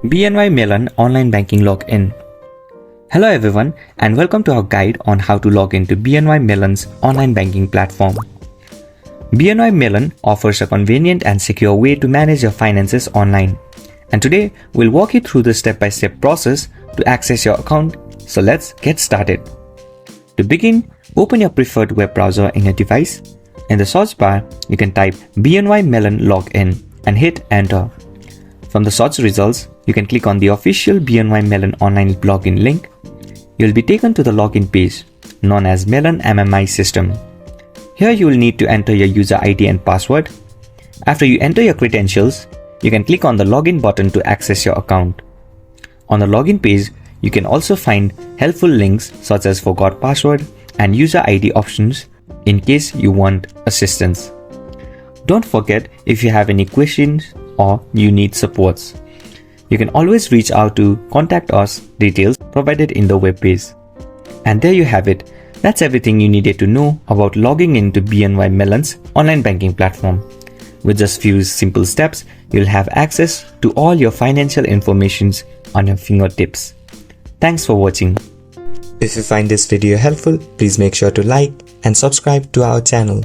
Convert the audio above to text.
BNY Mellon Online Banking Login. Hello everyone and welcome to our guide on how to log into BNY Mellon's online banking platform. BNY Mellon offers a convenient and secure way to manage your finances online. And today we'll walk you through the step-by-step process to access your account. So let's get started. To begin, open your preferred web browser in your device. In the search bar, you can type BNY Mellon Login and hit enter. From the search results, you can click on the official BNY Mellon online login link. You'll be taken to the login page, known as Mellon MMI system. Here you will need to enter your user ID and password. After you enter your credentials, you can click on the login button to access your account. On the login page, you can also find helpful links such as forgot password and user ID options in case you want assistance. Don't forget, if you have any questions or you need supports, you can always reach out to contact us details provided in the web page. And there you have it. That's everything you needed to know about logging into BNY Mellon's online banking platform. With just few simple steps, you'll have access to all your financial information on your fingertips. Thanks for watching. If you find this video helpful, please make sure to like and subscribe to our channel.